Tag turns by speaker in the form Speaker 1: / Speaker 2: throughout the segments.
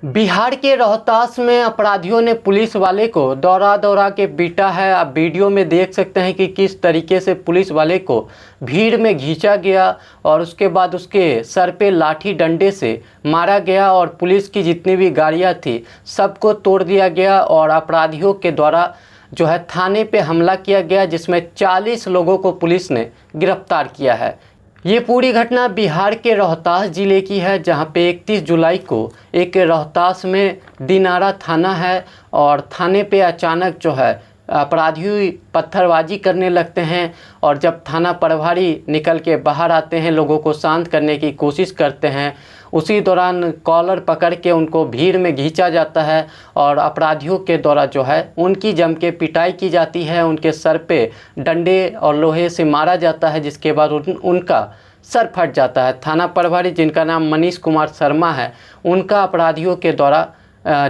Speaker 1: बिहार के रोहतास में अपराधियों ने पुलिस वाले को दौड़ा दौड़ा के पीटा है। आप वीडियो में देख सकते हैं कि किस तरीके से पुलिस वाले को भीड़ में खींचा गया और उसके बाद उसके सर पे लाठी डंडे से मारा गया और पुलिस की जितनी भी गाड़ियां थी सबको तोड़ दिया गया और अपराधियों के द्वारा जो है थाने पे हमला किया गया, जिसमें 40 लोगों को पुलिस ने गिरफ्तार किया है। ये पूरी घटना बिहार के रोहतास ज़िले की है, जहां पे 31 जुलाई को एक रोहतास में दिनारा थाना है और थाने पे अचानक जो है अपराधी पत्थरबाजी करने लगते हैं और जब थाना प्रभारी निकल के बाहर आते हैं, लोगों को शांत करने की कोशिश करते हैं, उसी दौरान कॉलर पकड़ के उनको भीड़ में खींचा जाता है और अपराधियों के द्वारा जो है उनकी जम के पिटाई की जाती है। उनके सर पे डंडे और लोहे से मारा जाता है, जिसके बाद उनका सर फट जाता है। थाना प्रभारी, जिनका नाम मनीष कुमार शर्मा है, उनका अपराधियों के द्वारा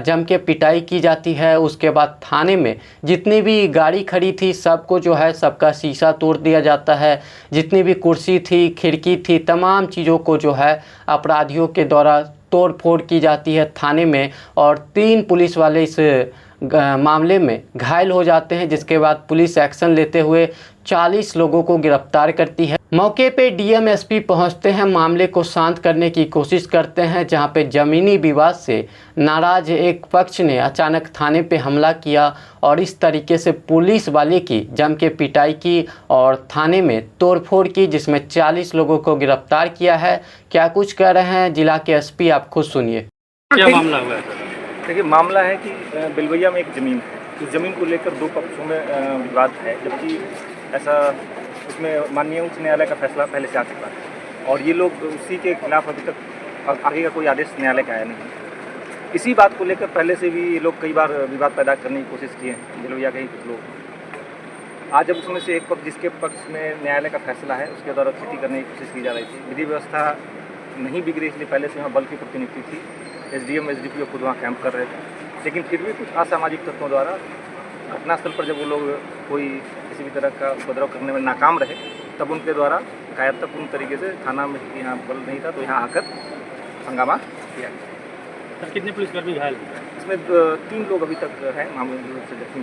Speaker 1: जम के पिटाई की जाती है। उसके बाद थाने में जितनी भी गाड़ी खड़ी थी सबको जो है सबका शीशा तोड़ दिया जाता है। जितनी भी कुर्सी थी, खिड़की थी, तमाम चीज़ों को जो है अपराधियों के द्वारा तोड़ फोड़ की जाती है थाने में और 3 पुलिस वाले इस मामले में घायल हो जाते हैं, जिसके बाद पुलिस एक्शन लेते हुए 40 लोगों को गिरफ्तार करती है। मौके पे डीएम एसपी पहुंचते हैं, मामले को शांत करने की कोशिश करते हैं, जहां पे ज़मीनी विवाद से नाराज एक पक्ष ने अचानक थाने पे हमला किया और इस तरीके से पुलिस वाले की जम के पिटाई की और थाने में तोड़फोड़ की, जिसमें 40 लोगों को गिरफ्तार किया है। क्या कुछ कह रहे हैं जिला के एसपी, आप खुद सुनिए।
Speaker 2: क्या मामला हुआ है? देखिए, मामला है कि बिलवैया में एक ज़मीन है। इस ज़मीन को लेकर 2 पक्षों में विवाद है, जबकि ऐसा उसमें माननीय उच्च न्यायालय का फैसला पहले से आ चुका है और ये लोग उसी के खिलाफ अभी तक आगे का कोई आदेश न्यायालय का आया नहीं। इसी बात को लेकर पहले से भी ये लोग कई बार विवाद पैदा करने की कोशिश किए हैं, बिलवैया के ही कुछ लोग। आज जब उसमें से एक पक्ष, जिसके पक्ष में न्यायालय का फैसला है, उसके द्वारा स्थिति करने की कोशिश की जा रही थी। विधि व्यवस्था नहीं बिगड़ी, इसलिए पहले से वहाँ बल की प्रतिनियुक्ति थी। एसडीएम एसडीपीओ खुद वहाँ कैंप कर रहे थे, लेकिन फिर भी कुछ असामाजिक तत्वों द्वारा घटनास्थल पर जब वो लोग कोई किसी भी तरह का उपद्रव करने में नाकाम रहे, तब उनके द्वारा कायरतापूर्ण तरीके से थाना में यहाँ बल नहीं था तो यहाँ आकर हंगामा किया गया।
Speaker 3: सर, कितने पुलिसकर्मी घायल?
Speaker 2: इसमें 3 लोग अभी तक हैं मामूली रूप से जख्मी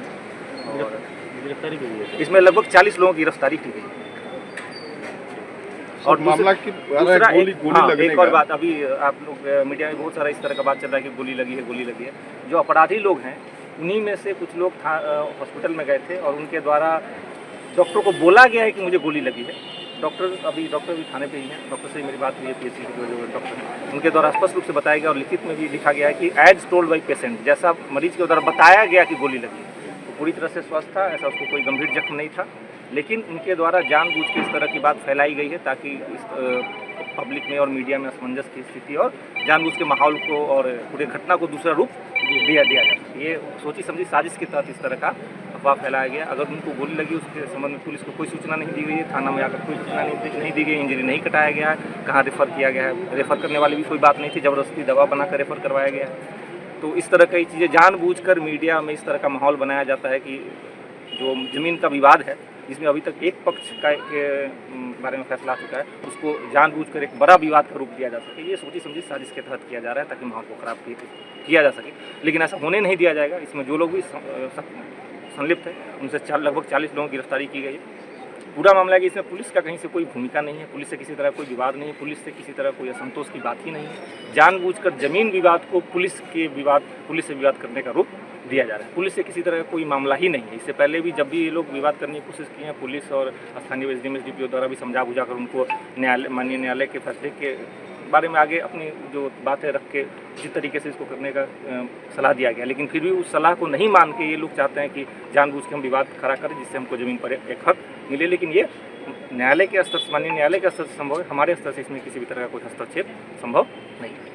Speaker 2: और
Speaker 3: गिरफ्तारी की गई है।
Speaker 2: इसमें लगभग 40 लोगों की गिरफ्तारी की गई। और
Speaker 4: मामला की
Speaker 2: दूसरा
Speaker 4: गोली लगने
Speaker 2: एक और बात, अभी आप लोग मीडिया में बहुत सारा इस तरह का बात चल रहा है कि गोली लगी है। जो अपराधी लोग हैं उन्हीं में से कुछ लोग हॉस्पिटल में गए थे और उनके द्वारा डॉक्टर को बोला गया है कि मुझे गोली लगी है। डॉक्टर भी थाने पे ही हैं, डॉक्टर से मेरी बात हुई है, पीएचसी के जो डॉक्टर हैं, उनके द्वारा स्पष्ट रूप से बताया गया और लिखित में भी लिखा गया है कि एज टोल्ड बाई पेशेंट, जैसा मरीज के द्वारा बताया गया कि गोली लगी है, तो पूरी तरह से स्वस्थ था, ऐसा उसको कोई गंभीर जख्म नहीं था। लेकिन उनके द्वारा जानबूझ के इस तरह की बात फैलाई गई है ताकि इस पब्लिक में और मीडिया में असमंजस की स्थिति और जानबूझ के माहौल को और पूरे घटना को दूसरा रूप दिया जाए। ये सोची समझी साजिश के तहत इस तरह का अफवाह फैलाया गया। अगर उनको गोली लगी उसके संबंध में पुलिस को कोई सूचना नहीं दी गई है, थाना में आकर कोई सूचना नहीं दी गई, इंजरी नहीं कटाया गया है, कहाँ रेफर किया गया है, रेफर करने वाली भी कोई बात नहीं थी, ज़बरदस्ती दवा बनाकर रेफर करवाया गया है। तो इस तरह कई चीज़ें जानबूझकर मीडिया में इस तरह का माहौल बनाया जाता है कि जो ज़मीन का विवाद है, जिसमें अभी तक एक पक्ष के बारे में फैसला आ चुका है, उसको जानबूझकर एक बड़ा विवाद का रूप दिया जा सके, ये सोची समझी साजिश के तहत किया जा रहा है ताकि माहौल को खराब किया जा सके। लेकिन ऐसा होने नहीं दिया जाएगा। इसमें जो लोग भी संलिप्त हैं उनसे लगभग 40 लोगों की गिरफ्तारी की गई है। पूरा मामला है कि इसमें पुलिस का कहीं से कोई भूमिका नहीं है, पुलिस से किसी तरह कोई विवाद नहीं है, पुलिस से किसी तरह कोई असंतोष की बात ही नहीं है। जानबूझकर जमीन विवाद को पुलिस से विवाद करने का रूप दिया जा रहा है। पुलिस से किसी तरह का कोई मामला ही नहीं है। इससे पहले भी जब भी ये लोग विवाद करने की कोशिश किए हैं, पुलिस और स्थानीय एसडीएम एसडीपीओ द्वारा भी समझा बुझा कर उनको माननीय न्यायालय के फैसले के बारे में आगे अपनी जो बातें रख के जिस तरीके से इसको करने का सलाह दिया गया, लेकिन फिर भी उस सलाह को नहीं मान के ये लोग चाहते हैं कि जानबूझ के हम विवाद खड़ा करें जिससे हमको ज़मीन पर एक हक मिले। लेकिन ये न्यायालय के स्तर से, माननीय न्यायालय के स्तर से संभव है, हमारे स्तर से इसमें किसी भी तरह का कोई हस्तक्षेप संभव नहीं है।